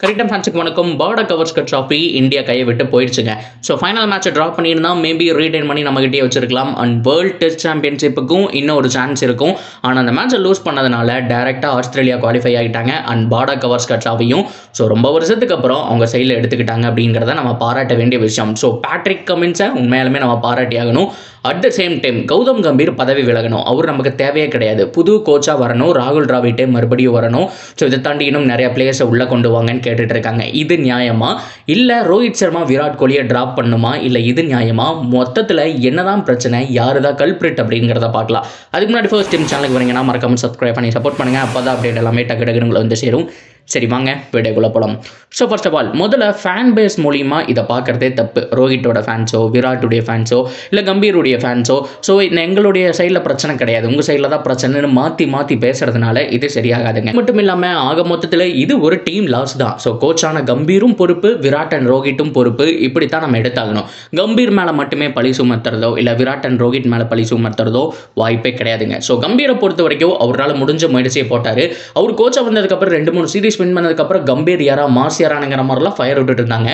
கரெக்டாக ஃபேன்ஸுக்கு வணக்கம். பார்டர் கவர்ஸ்கர் ட்ராஃபி இந்தியா கையை விட்டு போயிடுச்சுங்க. ஸோ ஃபைனல் மேட்சை ட்ராப் பண்ணியிருந்தா மேபி ரீடைன் பண்ணி நம்மகிட்டே வச்சிருக்கலாம். அண்ட் வேர்ல்டு டெஸ்ட் சாம்பியன்ஷிப்புக்கும் இன்னும் ஒரு சான்ஸ் இருக்கும். ஆனால் அந்த மேட்சை லூஸ் பண்ணதுனால டேரெக்டாக ஆஸ்திரேலியா குவாலிஃபை ஆகிட்டாங்க. அண்ட் பார்டர் கவர்ஸ்கர் ட்ராஃபியும் ஸோ ரொம்ப வருஷத்துக்கு அப்புறம் அவங்க சைடில் எடுத்துக்கிட்டாங்க அப்படிங்கிறத நம்ம பாராட்ட வேண்டிய விஷயம். ஸோ பேட்ரிக் கமின்ஸை உண்மையாலுமே நம்ம பாராட்டி ஆகணும். At the same time Gautam Gambhir பதவி விலகணும். அவர் நமக்கு தேவையே கிடையாது. புது கோச்சாக வரணும். ராகுல் டிராவிட்டே மறுபடியும் வரணும். ஸோ இதை தாண்டி இன்னும் நிறைய பிளேயர்ஸை உள்ளே கொண்டு வாங்கன்னு கேட்டுட்டு இருக்காங்க. இது நியாயமா? இல்லை ரோஹித் சர்மா விராட் கோலியை ட்ராப் பண்ணுமா? இல்லை இது நியாயமா? மொத்தத்தில் என்னதான் பிரச்சனை, யாரு தான் கல்பிரிட் அப்படிங்கிறத பார்க்கலாம். அதுக்கு முன்னாடி ஃபர்ஸ்ட் டைம் சேனலுக்கு வரீங்கன்னா மறக்காம சப்ஸ்கிரைப் பண்ணி சப்போர்ட் பண்ணுங்கள். அப்போ தான் அப்டேட் எல்லாமே டக்கு டக்குனுங்களை வந்து சேரும். சரி வாங்க வீடியோக்குள்ளே போகலாம். ஸோ ஃபர்ஸ்ட் ஆஃப் ஆல் முதல்ல ஃபேன் பேஸ் மூலிமா இதை பார்க்குறதே தப்பு. ரோஹிட்டோட ஃபேன்ஸோ விராட்டுடைய ஃபேன்ஸோ இல்லை கம்பீருடைய ஃபேன்ஸோ ஸோ எங்களுடைய சைடில் பிரச்சனை கிடையாது, உங்கள் சைடில் தான் பிரச்சனைன்னு மாற்றி மாற்றி பேசுறதுனால இது சரியாகாதுங்க. மட்டும் இல்லாமல் ஆக மொத்தத்தில் இது ஒரு டீம் லாஸ் தான். ஸோ கோச்சான கம்பீரும் பொறுப்பு, விராட் அண்ட் ரோஹிட்டும் பொறுப்பு. இப்படித்தான் நம்ம எடுத்தாகணும். கம்பீர் மேலே மட்டுமே பழி சுமத்துறதோ இல்லை விராட் அண்ட் ரோஹிட் மேலே பழி சுமத்துறதோ வாய்ப்பே கிடையாதுங்க. ஸோ கம்பீரை பொறுத்த வரைக்கும் அவரால் முடிஞ்ச முயற்சியை போட்டார். அவர் கோச்சா வந்ததுக்கப்புறம் 2-3 சீரீஸ் வின் பண்ணதுக்கப்புறம் கம்பீர் யாரா மாஸ் யாரானுங்கிற மாதிரிலாம் ஃபயர் விட்டுட்டு இருந்தாங்க.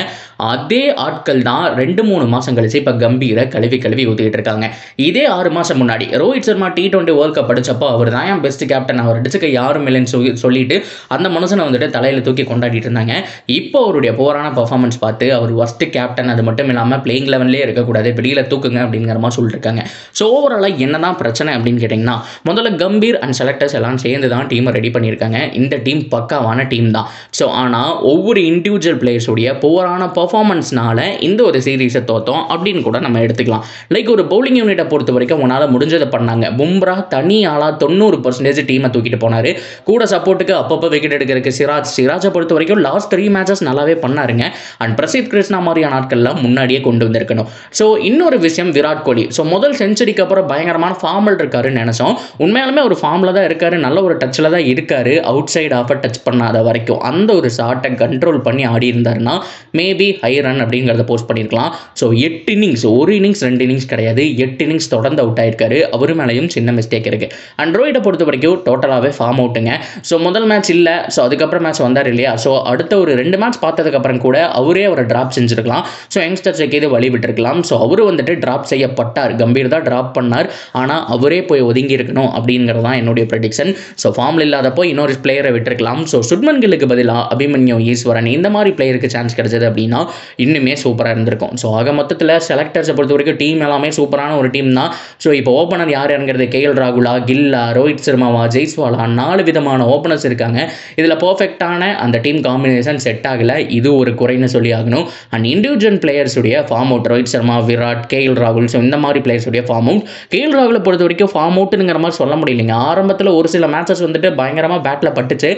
அதே ஆட்கள் தான் 2-3 மாதம் கழிச்சு இப்போ கம்பீரை கழுவி ஊற்றிக்கிட்டு இருக்காங்க. இதே 6 மாதம் முன்னாடி Rohit Sharma T20 world cup அடிச்சப்போ அவர் தான் என் பெஸ்ட் கேப்டன், அவர் அடிச்சுக்க யாரும் இல்லைன்னு சொல்லிட்டு அந்த மனுஷனை வந்துட்டு தலையில் தூக்கி கொண்டாடிட்டு இருந்தாங்க. இப்போ அவருடைய போரான பர்ஃபார்மன்ஸ் பார்த்து அவர் ஃபர்ஸ்ட் கேப்டன், அது மட்டும் இல்லாமல் பிளேயிங் லெவன்லேயே இருக்கக்கூடாது, வெளியில் தூக்குங்க அப்படிங்கிற மாதிரி சொல்லியிருக்காங்க. ஸோ ஓவராலாக என்னதான் பிரச்சனை அப்படின்னு கேட்டிங்கன்னா, முதல்ல கம்பீர் அண்ட் செலக்டர்ஸ் எல்லாம் சேர்ந்து தான் டீமை ரெடி பண்ணியிருக்காங்க. இந்த டீம் பக்காவான டீம் தான். ஸோ ஆனால் ஒவ்வொரு இண்டிவிஜுவல் பிளேயர்ஸுடைய போரான பர்ஃபார்மன்ஸ்னால இந்த ஒரு சீரீஸை தோத்தோம் அப்படின்னு கூட நம்ம எடுத்துக்கலாம். லைக் ஒரு பவுலிங் யூனிட்டை பொறுத்த வரைக்கும் உன்னால் முடிஞ்சதை பண்ணாங்க. பும்ரா தனி ஆளாக 90% டீமை தூக்கிட்டு போனார். கூட சப்போர்ட்டுக்கு அப்பப்போ விக்கெட் எடுக்கிறதுக்கு சிராஜை பொறுத்த வரைக்கும் லாஸ்ட் 3 மேட்சஸ் நல்லாவே பண்ணாருங்க. அண்ட் பிரசித் கிருஷ்ணா மாதிரியான நாட்கள்லாம் முன்னாடியே கொண்டு வந்திருக்கணும். ஸோ இன்னொரு விஷயம் விராட் கோலி. ஸோ முதல் செஞ்சுரிக்கு அப்புறம் பயங்கரமான ஃபார்மில் இருக்காருன்னு நினைச்சோம். உண்மையாலுமே ஒரு ஃபார்மில் தான் இருக்காரு, நல்ல ஒரு டச்சில் தான் இருக்காரு. அவுட் சைட் ஆஃபை டச் பண்ணாத வரைக்கும் அந்த ஒரு ஷாட்டை கண்ட்ரோல் பண்ணி ஆடி இருந்தாருன்னா மேபி ஹை ரன் அப்படிங்கிறத போஸ்ட் பண்ணியிருக்கலாம். ஸோ 8 இன்னிங்ஸ், ஒரு இன்னிங்ஸ் 2 இன்னிங்ஸ் கிடையாது, 8 இன்னிங்ஸ் தொடர்ந்து அவுட் ஆயிருக்காரு. அவர் மேலேயும் சின்ன மிஸ்டேக் இருக்கு. அண்ட் ரோஹிட்டை பொறுத்த வரைக்கும் டோட்டலாகவே ஃபார்ம் அவுட்டுங்க. ஸோ முதல் மேட்ச் இல்லை, ஸோ அதுக்கப்புறம் மேட்ச் வந்தார் இல்லையா, ஸோ அடுத்த ஒரு 2 மேட்ச் பார்த்ததுக்கப்புறம் கூட அவரே அவரை ட்ராப் செஞ்சுருக்கலாம். ஸோ யங்ஸ்டர்ஸுக்கு இது வழி விட்டுருக்கலாம். ஸோ அவரு வந்துட்டு ட்ராப் செய்யப்பட்டார். கம்பீர் தான் ட்ராப் பண்ணார். ஆனால் அவரே போய் ஒதுங்கி இருக்கணும் அப்படிங்கிறது தான் என்னுடைய ப்ரெடிக்ஷன். ஸோ ஃபார்மில் இல்லாதப்போ இன்னொரு பிளேயரை விட்டுருக்கலாம். ஸோ சுப்மன் கில்லுக்கு பதிலாக அபிமன்யு ஈஸ்வரன் இந்த மாதிரி பிளேயருக்கு சான்ஸ் கிடைச்சது அப்படின்னா இன்னுமே சூப்பராக இருந்திருக்கும். ஸோ ஆக மொத்தத்தில் செலக்டர்ஸை பொறுத்த வரைக்கும் டீம் எல்லாமே சூப்பரான ஒரு டீம் தான். ஸோ இப்போ ஓப்பனர் யாருங்கிறது KL ராகுலா, கில்லா, ரோஹித் சர்மாவா, ஜெய்ஸ்வாலா 4 விதமான ஓப்பனர்ஸ் இருக்காங்க. இதில் பர்ஃபெக்டான அந்த டீம் காம்பினேஷன் செட் ஆகலை. இது ஒரு குறைன்னு சொல்லி ஆகணும். அண்ட் இண்டிவிஜுவல் பிளேயர்ஸுடைய form out Rohit Sharma, Virat, KL ராகுல், ஸோ இந்த மாதிரி பிளேயர்ஸுடைய ஃபார்ம் அவுட். KL ராகுலை பொறுத்த வரைக்கும் ஃபார்ம் அவுட்டுங்கிற மாதிரி சொல்ல முடியலைங்க. ஆரம்பத்தில் ஒரு சில மேட்சஸ் வந்துட்டு பயங்கரமாக பேட்டில் பட்டுச்சு,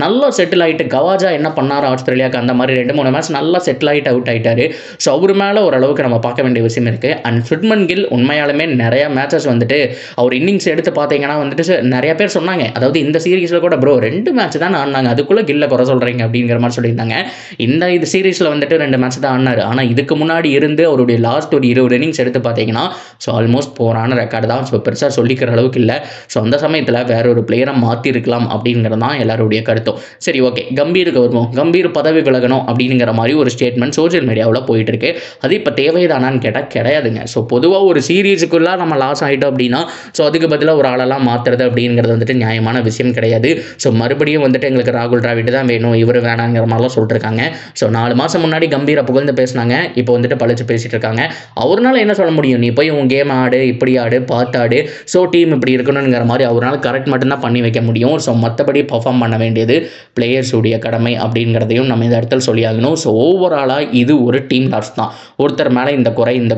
நல்லா செட்டில் ஆகிட்டு. கவாஜா என்ன பண்ணார் ஆஸ்திரேலியாவுக்கு, அந்த மாதிரி 2-3 மேட்ச் நல்லா செட்டில் ஆகிட்டு அவுட் ஆகிட்டாரு. ஸோ அவர் மேலே ஓரளவுக்கு நம்ம பார்க்க வேண்டிய விஷயம் இருக்குது. அண்ட் சுப்மன் கில் உண்மையாலுமே நிறையா மேட்சஸ் வந்துட்டு அவர் இன்னிங்ஸ் எடுத்து பார்த்தீங்கன்னா வந்துட்டு நிறைய பேர் சொன்னாங்க, அதாவது இந்த சீரீஸில் கூட ப்ரோ 2 மேட்ச் தான் ஆடினாங்க, அதுக்குள்ளே கில்லை குறை சொல்கிறீங்க அப்படிங்கிற மாதிரி சொல்லியிருந்தாங்க. இந்த சீரீஸில் வந்துட்டு 2 மேட்ச் தான் ஆடினார். ஆனால் இதுக்கு முன்னாடி இருந்து அவருடைய லாஸ்ட் ஒரு 20 இன்னிங்ஸ் எடுத்து பார்த்தீங்கன்னா ஸோ ஆல்மோஸ்ட் போரான ரெக்கார்டு தான். ஸோ பெருசாக சொல்லிக்கிற அளவுக்கு இல்லை. ஸோ அந்த சமயத்தில் வேற ஒரு பிளேயரை மாற்றிருக்கலாம் அப்படிங்கிறது தான் எல்லாருடைய கருத்தும். சரி ஓகே, கம்பீருக்கு வருவோம். கம்பீர் பதவி விலகணும் அப்படிங்கிற மாதிரி ஒரு ஸ்டேட்மெண்ட் சோஷியல் மீடியாவில் போயிட்டு இருக்கு. அது இப்போ தேவைதானான்னு கேட்டால் கிடையாதுங்க. ஸோ பொதுவாக ஒரு சீரீஸுக்குள்ளே நம்ம லாஸ் ஆகிட்டோம் அப்படின்னா ஸோ அதுக்கு பதிலாக ஒரு ஆளெல்லாம் மாற்றுறது அப்படிங்கிறது வந்துட்டு நியாயமான விஷயம் கிடையாது. ஸோ மறுபடியும் வந்துட்டு எங்களுக்கு ராகுல் டிராவிட் தான் வேணும், இவர் வேணாங்கிற மாதிரிலாம் சொல்லிட்டுருக்காங்க. ஸோ 4 மாதம் முன்னாடி கம்பீரை புகழ்ந்து பேசினாங்க, இப்போ வந்துட்டு பழிச்சு பேசிட்டு இருக்காங்க. அவரால் என்ன சொல்ல முடியும், நீ போய் உன் கேம் ஆடு, இப்படி ஆடு, பார்த்தாடு, ஸோ டீம் இப்படி இருக்கணுங்கிற மாதிரி அவரால் கரெக்ட் மட்டும்தான் பண்ணி வைக்க முடியும். ஸோ மற்றபடி பர்ஃபார்ம் பண்ண வேண்டியது பிளேயர்ஸுடைய கடமை அப்படிங்கிறதையும் நம்ம இந்த இடத்துல சொல்லியாகணும். ஸோ ஓவராலாக இது ஒரு டீம் லாஸ் தான். ஒருத்தர் மேலே இந்த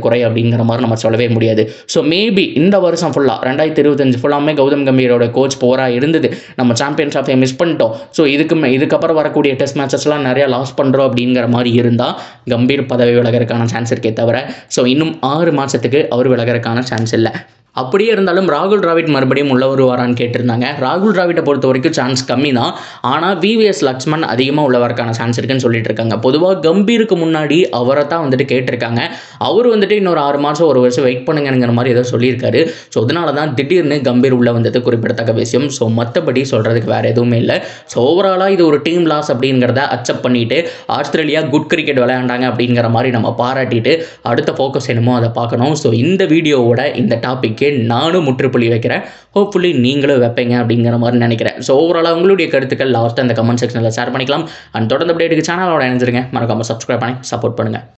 குறை அப்படிங்கிற மாதிரி நம்ம சொல்லவே முடியாது. ஸோ மேபி இந்த வருஷம் ஃபுல்லாக 2025 ஃபுல்லாமே கௌதம் கம்பீரோட கோச் போராக இருந்தது. நம்ம சாம்பியன்ஸ் ட்ராஃபியை மிஸ் பண்ணிட்டோம். ஸோ இதுக்கப்புறம் வரக்கூடிய டெஸ்ட் மேட்சஸ்லாம் நிறையா லாஸ் பண்ணுறோம் அப்படிங்கிற மாதிரி இருந்தால் கம்பீர் பதவி விலகிறதுக்கான சான்ஸ் இருக்கே தவிர ஸோ இன்னும் 6 மாதத்துக்கு அவர் விலகிறதுக்கான சான்ஸ் இல்லை. அப்படியே இருந்தாலும் ராகுல் டிராவிட் மறுபடியும் உள்ள வருவாரான்னு கேட்டிருந்தாங்க. ராகுல் டிராவிட்டை பொறுத்த வரைக்கும் சான்ஸ் கம்மி தான். ஆனால் விவிஎஸ் லக்ஷ்மன் அதிகமாக உள்ளவருக்கான சான்ஸ் இருக்குன்னு சொல்லிட்டு இருக்காங்க. பொதுவாக கம்பீருக்கு முன்னாடி அவரை தான் வந்துட்டு கேட்டிருக்காங்க. அவர் வந்துட்டு இன்னொரு 6 மாதம் 1 வருஷம் வெயிட் பண்ணுங்கிற மாதிரி ஏதோ சொல்லியிருக்காரு. ஸோ அதனால தான் திடீர்னு கம்பீர் உள்ள வந்தது குறிப்பிடத்தக்க விஷயம். ஸோ மற்றபடி சொல்கிறதுக்கு வேறு எதுவுமே இல்லை. ஸோ ஓவராலாக இது ஒரு டீம் லாஸ் அப்படிங்கிறத அக்செப்ட் பண்ணிட்டு ஆஸ்திரேலியா குட் கிரிக்கெட் விளையாண்டாங்க அப்படிங்கிற மாதிரி நம்ம பாராட்டிட்டு அடுத்த ஃபோக்கஸ் என்னமோ அதை பார்க்கணும். ஸோ இந்த வீடியோவோட இந்த டாபிக் நானும் முற்றுப்புள்ளி வைக்கிறேன். ஹோப்ஃபுல்லி நீங்களும் வைப்பீங்க அப்படிங்கிற மாதிரி நினைக்கிறேன். ஸோ ஓவராலாக உங்களுடைய கருத்துக்கள் லாஸ்ட்டாக அந்த கமெண்ட் செக்ஷனில் ஷேர் பண்ணிக்கலாம். அண்ட் தொடர்ந்து அப்டேட்டுக்கு சேனலோட இணைஞ்சிருங்க. மறக்காம சப்ஸ்கிரைப் பண்ணி சப்போர்ட் பண்ணுங்கள்.